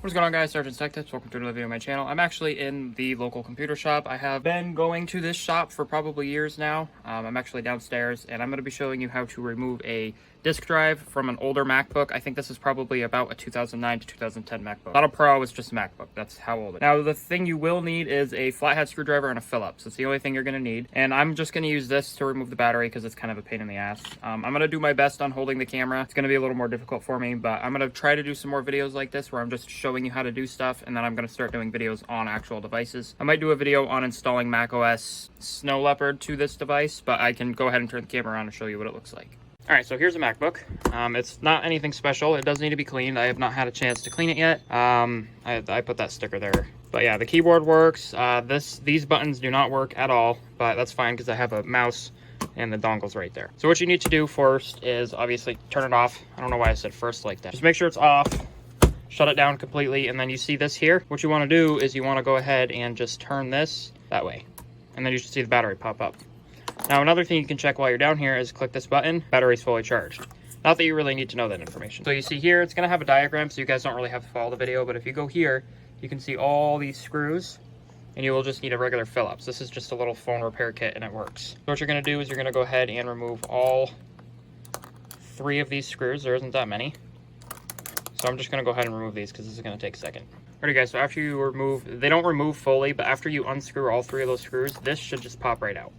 What's going on, guys? SargeantsTechTips. Welcome to another video on my channel. I'm actually in the local computer shop. I have been going to this shop for probably years now. I'm actually downstairs, and I'm going to be showing you how to remove a disk drive from an older MacBook. I think this is probably about a 2009 to 2010 MacBook. Not a Pro, it's just a MacBook. That's how old it is. Now, the thing you will need is a flathead screwdriver and a Phillips. That's the only thing you're going to need. And I'm just going to use this to remove the battery because it's kind of a pain in the ass. I'm going to do my best on holding the camera. It's going to be a little more difficult for me, but I'm going to try to do some more videos like this where I'm just showing you how to do stuff, and then I'm going to start doing videos on actual devices. I might do a video on installing macOS Snow Leopard to this device, but I can go ahead and turn the camera on and show you what it looks like. All right, so here's a MacBook. It's not anything special. It does need to be cleaned. I have not had a chance to clean it yet. I put that sticker there. But yeah, the keyboard works. These buttons do not work at all, but that's fine because I have a mouse and the dongle's right there. So what you need to do first is obviously turn it off. I don't know why I said first like that. Just make sure it's off, shut it down completely, and then you see this here. What you want to do is you want to go ahead and just turn this that way, and then you should see the battery pop up. Now, another thing you can check while you're down here is click this button, battery's fully charged. Not that you really need to know that information. So you see here, it's gonna have a diagram, so you guys don't really have to follow the video, but if you go here, you can see all these screws, and you will just need a regular Phillips. This is just a little phone repair kit, and it works. So what you're gonna do is you're gonna go ahead and remove all 3 of these screws. There isn't that many. So I'm just gonna go ahead and remove these because this is gonna take a second. Alrighty guys, so after you remove, they don't remove fully, but after you unscrew all 3 of those screws, this should just pop right out.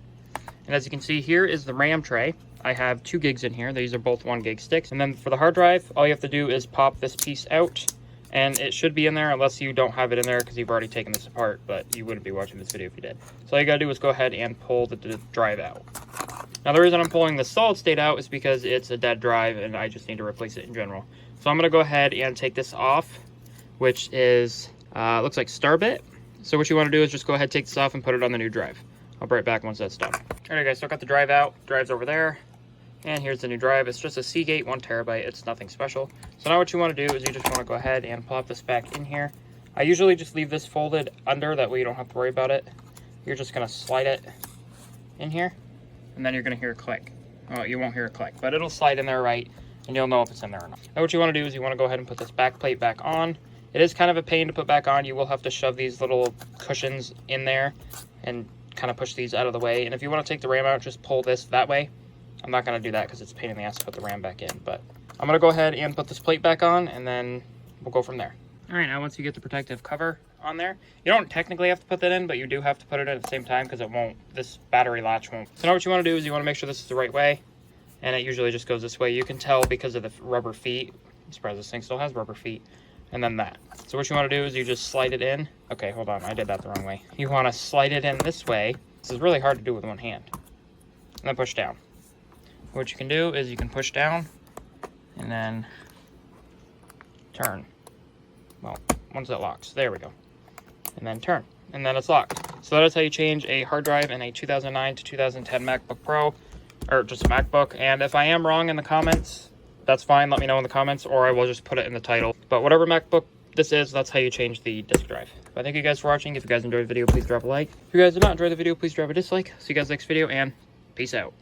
And as you can see, here is the RAM tray. I have 2 gigs in here. These are both 1 gig sticks. And then for the hard drive, all you have to do is pop this piece out, and it should be in there unless you don't have it in there because you've already taken this apart, but you wouldn't be watching this video if you did. So all you gotta do is go ahead and pull the drive out. Now the reason I'm pulling the solid state out is because it's a dead drive and I just need to replace it in general. So I'm gonna go ahead and take this off, which is, looks like Starbit. So what you wanna do is just go ahead, take this off and put it on the new drive. I'll be right back once that's done. Alright guys, so I got the drive out. Drive's over there. And here's the new drive. It's just a Seagate 1 terabyte. It's nothing special. So now what you want to do is you just want to go ahead and plop this back in here. I usually just leave this folded under, that way you don't have to worry about it. You're just going to slide it in here, and then you're going to hear a click. Oh, you won't hear a click, but it'll slide in there right, and you'll know if it's in there or not. Now what you want to do is you want to go ahead and put this back plate back on. It is kind of a pain to put back on. You will have to shove these little cushions in there and kind of push these out of the way. And if you want to take the RAM out, just pull this that way. I'm not going to do that because it's a pain in the ass to put the RAM back in, but I'm going to go ahead and put this plate back on, and then we'll go from there. All right, now once you get the protective cover on there, you don't technically have to put that in, but you do have to put it in at the same time because it won't, this battery latch won't. So now what you want to do is you want to make sure this is the right way, and it usually just goes this way. You can tell because of the rubber feet. I'm surprised this thing still has rubber feet. And then that. So what you want to do is you just slide it in. Okay, hold on, I did that the wrong way. You want to slide it in this way. This is really hard to do with one hand. And then push down. What you can do is you can push down and then turn. Well, once it locks, there we go. And then turn, and then it's locked. So that is how you change a hard drive in a 2009 to 2010 MacBook Pro, or just a MacBook. And if I am wrong in the comments, that's fine, let me know in the comments, or I will just put it in the title. But whatever MacBook this is, that's how you change the disk drive. But thank you guys for watching. If you guys enjoyed the video, please drop a like. If you guys did not enjoy the video, please drop a dislike. See you guys next video, and peace out.